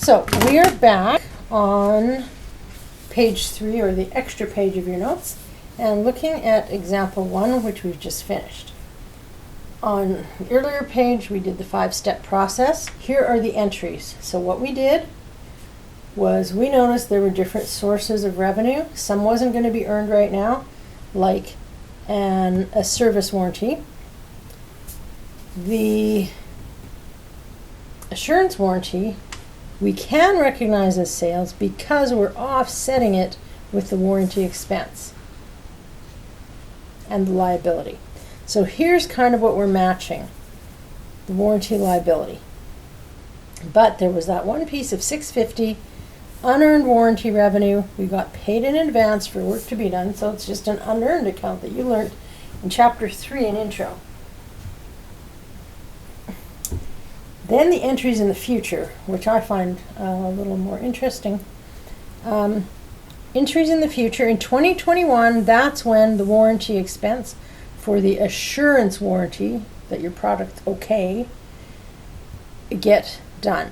So we are back on page 3, or the extra page of your notes, and looking at example 1, which we've just finished. On the earlier page, we did the 5-step process. Here are the entries. So what we did was we noticed there were different sources of revenue. Some wasn't going to be earned right now, like a service warranty. The assurance warranty we can recognize as sales because we're offsetting it with the warranty expense and the liability. So here's kind of what we're matching, the warranty liability. But there was that one piece of $650 unearned warranty revenue. We got paid in advance for work to be done, so it's just an unearned account that you learned in chapter 3 in intro. Then the entries in the future, which I find a little more interesting. Entries in the future, in 2021, that's when the warranty expense for the assurance warranty that your product's okay get done.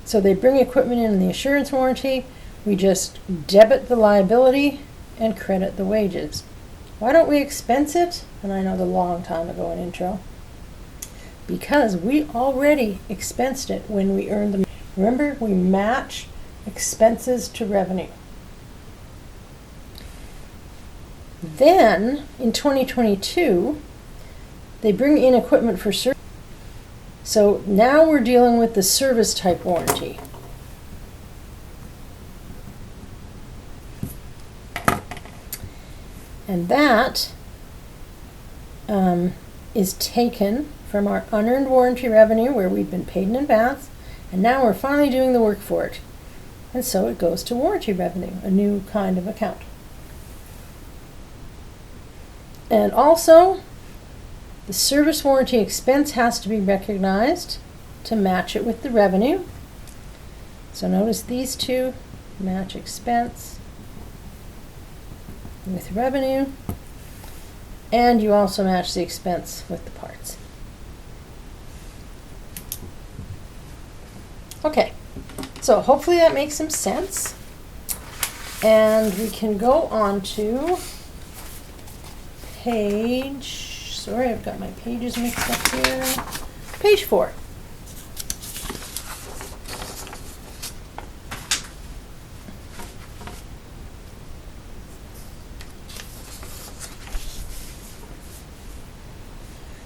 So they bring equipment in the assurance warranty, we just debit the liability and credit the wages. Why don't we expense it? And I know the long time ago in intro. Because we already expensed it when we earned them. Remember, we match expenses to revenue. Then, in 2022, they bring in equipment for service. So now we're dealing with the service type warranty. And that is taken from our unearned warranty revenue, where we've been paid in advance, and now we're finally doing the work for it. And so it goes to warranty revenue, a new kind of account. And also, the service warranty expense has to be recognized to match it with the revenue. So notice these two match expense with revenue, and you also match the expense with the parts. Okay, so hopefully that makes some sense. And we can go on to page, sorry, I've got my pages mixed up here. Page 4.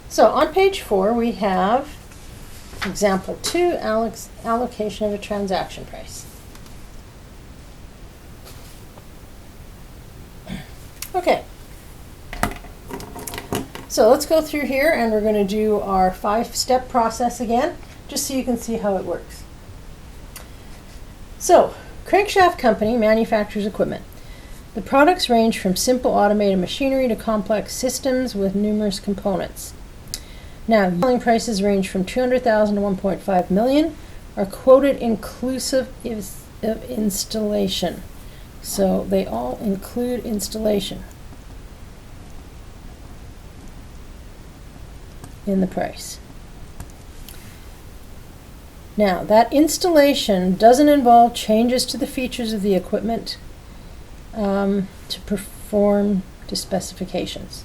So on page 4 we have example 2, allocation of a transaction price. Okay. So let's go through here and we're going to do our 5-step process again, just so you can see how it works. So, Crankshaft Company manufactures equipment. The products range from simple automated machinery to complex systems with numerous components. Now, selling prices range from $200,000 to $1.5 million, are quoted inclusive of installation. So they all include installation in the price. Now, that installation doesn't involve changes to the features of the equipment to perform to specifications.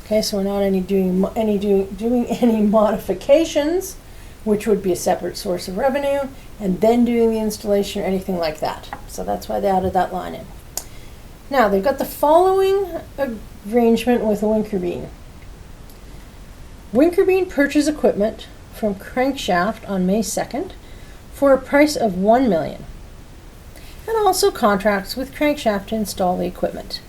Okay, so we're not doing any modifications, which would be a separate source of revenue, and then doing the installation or anything like that. So that's why they added that line in. Now, they've got the following arrangement with Winkerbean. Winkerbean purchased equipment from Crankshaft on May 2nd for a price of $1 million, and also contracts with Crankshaft to install the equipment.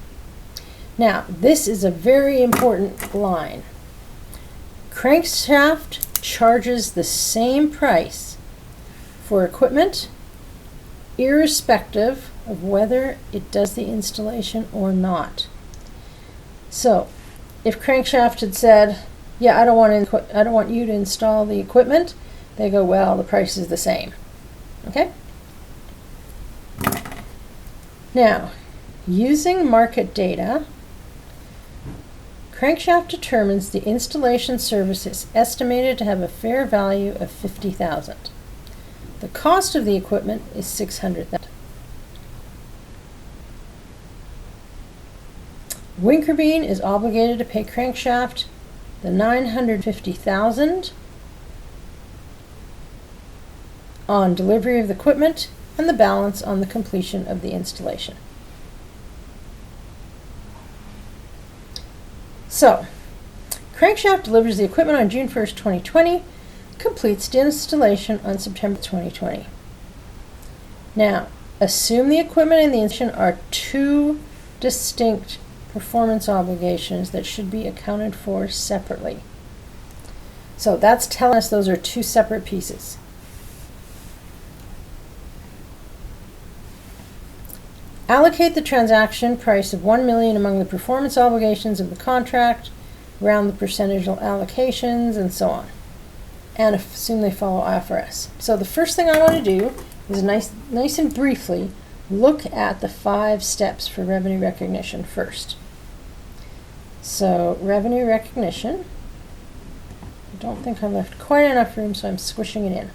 Now, this is a very important line. Crankshaft charges the same price for equipment, irrespective of whether it does the installation or not. So, if Crankshaft had said, "Yeah, I don't want you to install the equipment," they go, "Well, the price is the same." Okay? Now, using market data, Crankshaft determines the installation service is estimated to have a fair value of $50,000. The cost of the equipment is $600,000. Winkerbean is obligated to pay Crankshaft the $950,000 on delivery of the equipment and the balance on the completion of the installation. So, Crankshaft delivers the equipment on June 1st, 2020, completes the installation on September 2020. Now, assume the equipment and the installation are two distinct performance obligations that should be accounted for separately. So that's telling us those are two separate pieces. Allocate the transaction price of $1 million among the performance obligations of the contract, round the percentage allocations, and so on. And assume they follow IFRS. So the first thing I want to do is nice and briefly look at the 5 steps for revenue recognition first. So revenue recognition, I don't think I left quite enough room, so I'm squishing it in.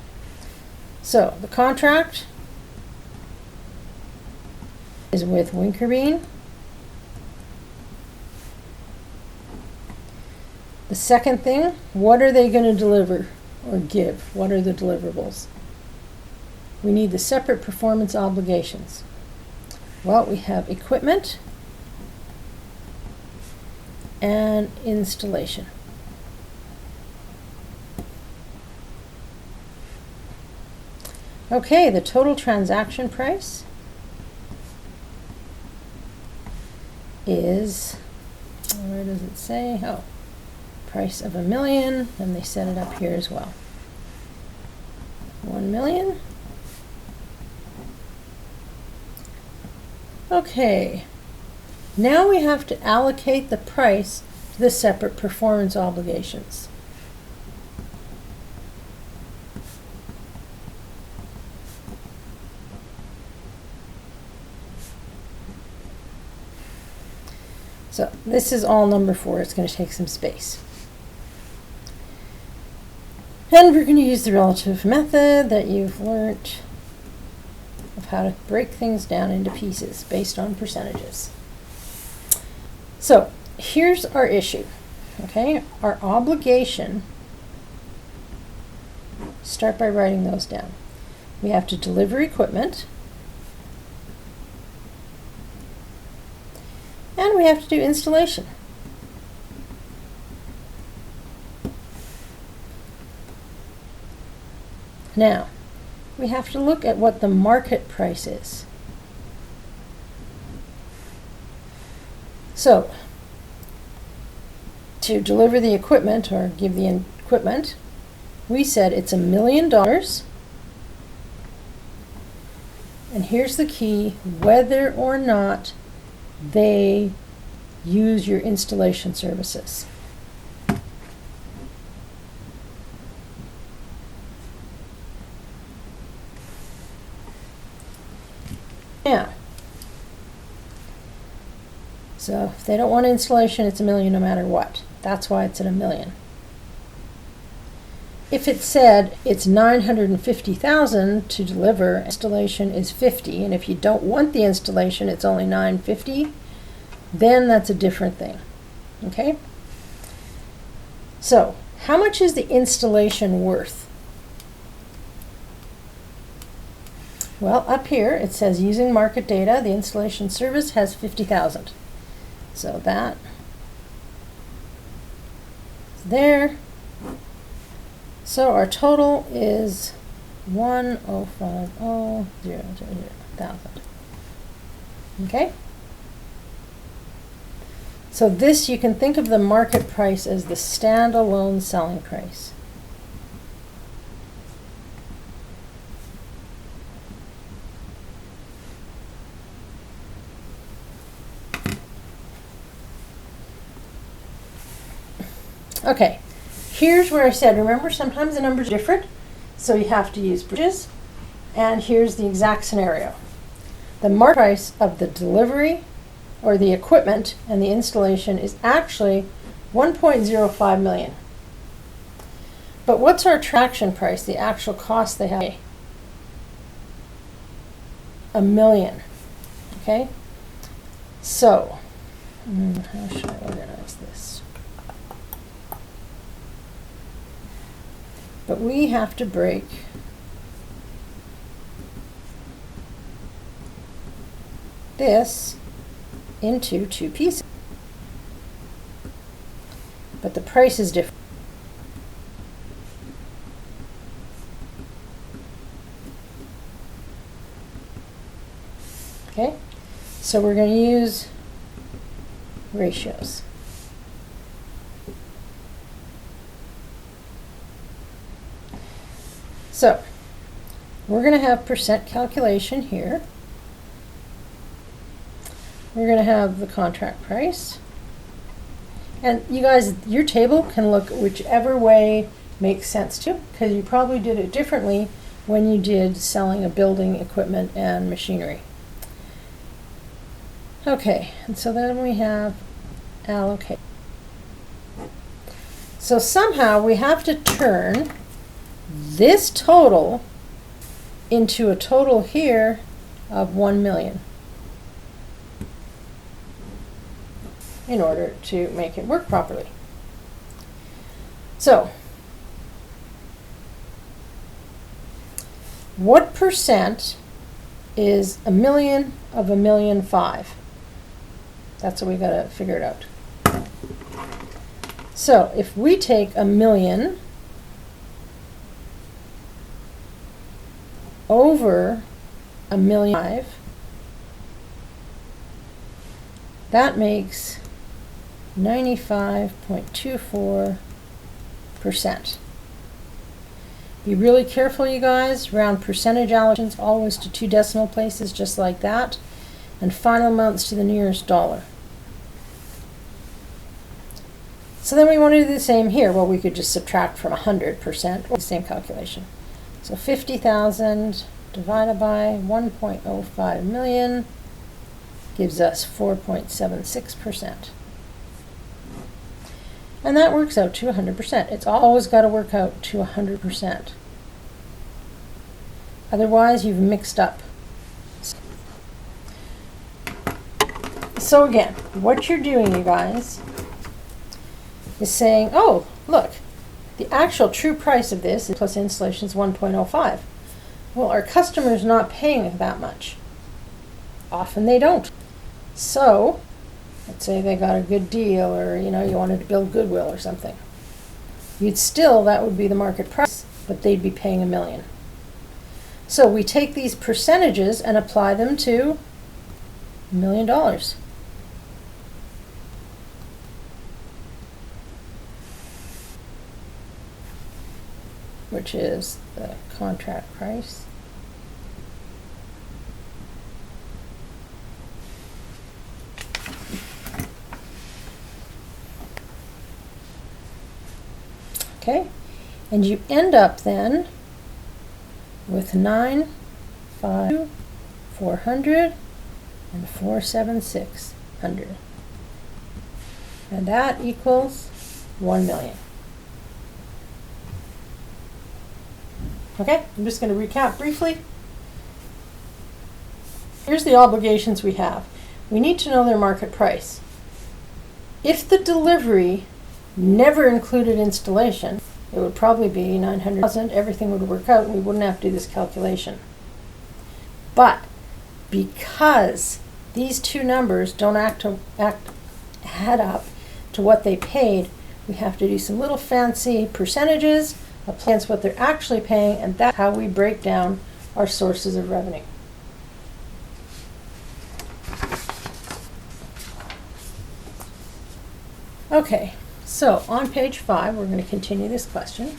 So the contract is with Winkerbean. The second thing, what are they going to deliver or give? What are the deliverables? We need the separate performance obligations. Well, we have equipment and installation. Okay, the total transaction price is, where does it say? Oh, price of $1 million, and they set it up here as well. 1 million. Okay, now we have to allocate the price to the separate performance obligations. So this is all number 4. It's going to take some space. And we're going to use the relative method that you've learned of how to break things down into pieces based on percentages. So here's our issue. Okay, our obligation, start by writing those down. We have to deliver equipment, and we have to do installation. Now, we have to look at what the market price is. So, to deliver the equipment or give the equipment, we said it's $1 million. And here's the key, whether or not they use your installation services. Now, so if they don't want installation, it's $1 million no matter what. That's why it's at $1 million. If it said it's $950,000 to deliver, installation is $50,000, and if you don't want the installation, it's only $950,000, then that's a different thing. Okay? So, how much is the installation worth? Well, up here it says using market data, the installation service has $50,000. So that is there. So our total is 1050000. Okay? So this, you can think of the market price as the standalone selling price. Okay, here's where I said, remember sometimes the numbers are different, so you have to use bridges. And here's the exact scenario. The market price of the delivery or the equipment and the installation is actually $1.05 million. But what's our traction price, the actual cost they have? a million. Okay? So, how should I organize this? But we have to break this into two pieces. But the price is different. Okay? So we're going to use ratios. So we're going to have percent calculation here. We're going to have the contract price. And you guys, your table can look whichever way makes sense to you, because you probably did it differently when you did selling a building, equipment, and machinery. Okay, and so then we have allocate. So somehow we have to turn this total into a total here of 1 million in order to make it work properly. So, what percent is a million of 1,000,005? That's what we got to figure it out. So if we take 1,000,000 over 1,000,005, that makes 95.24%. Be really careful, you guys. Round percentage allocations always to 2 decimal places, just like that, and final amounts to the nearest dollar. So then we want to do the same here. Well, we could just subtract from 100%, or the same calculation. So 50,000 divided by 1.05 million gives us 4.76%. And that works out to 100%. It's always got to work out to 100%. Otherwise, you've mixed up. So again, what you're doing, you guys, is saying, oh, look, the actual true price of this plus installation is 1.05. Well, our customer's not paying that much. Often they don't. So, let's say they got a good deal, or you wanted to build goodwill or something. That would be the market price, but they'd be paying 1 million. So we take these percentages and apply them to $1 million. Which is the contract price. Okay, and you end up then with 9, 5, 400, and 47600. And that equals 1 million. Okay, I'm just going to recap briefly. Here's the obligations we have. We need to know their market price. If the delivery never included installation, it would probably be 900,000. Everything would work out and we wouldn't have to do this calculation. But because these two numbers don't add up to what they paid, we have to do some little fancy percentages, apply what they're actually paying, and that's how we break down our sources of revenue. Okay, so on page 5, we're going to continue this question.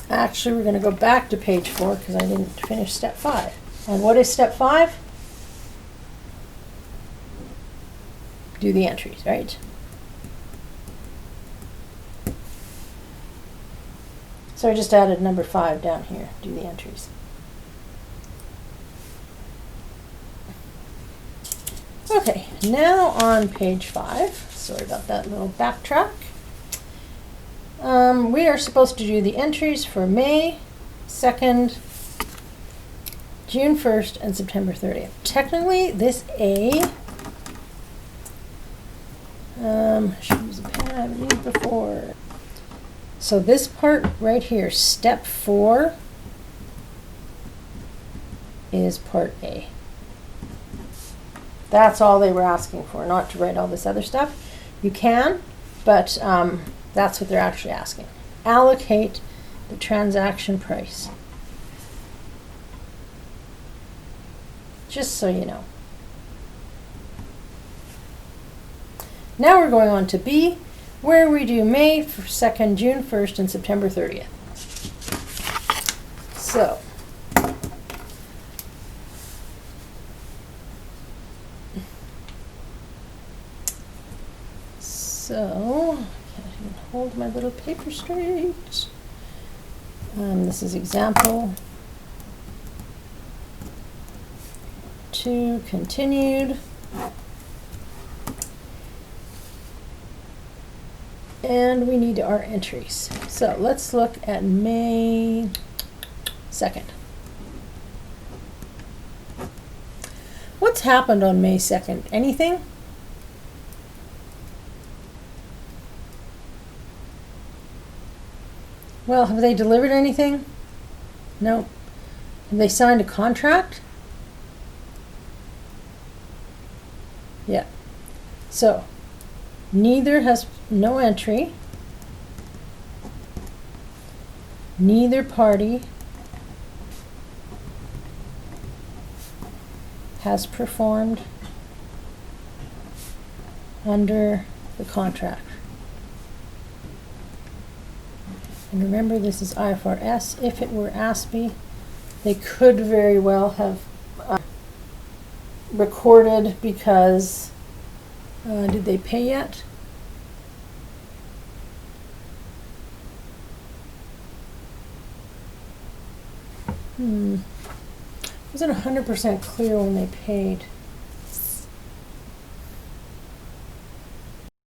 Actually, we're going to go back to page 4 because I didn't finish step 5. And what is step 5? Do the entries, right? So I just added number 5 down here. Do the entries. Okay, now on page 5, sorry about that little backtrack. We are supposed to do the entries for May 2nd, June 1st, and September 30th. Technically, this A, should use a pen I haven't used before. So this part right here, step 4, is part A. That's all they were asking for, not to write all this other stuff. You can, but that's what they're actually asking. Allocate the transaction price. Just so you know. Now we're going on to B, where we do May 2nd, June 1st, and September 30th. So, I can't even hold my little paper straight. This is example 2 continued. And we need our entries. So let's look at May 2nd. What's happened on May 2nd? Anything? Well, have they delivered anything? No. Have they signed a contract? Yeah. So, neither has no entry. Neither party has performed under the contract. And remember, this is IFRS. If it were ASPE, they could very well have recorded because did they pay yet? Wasn't 100% clear when they paid.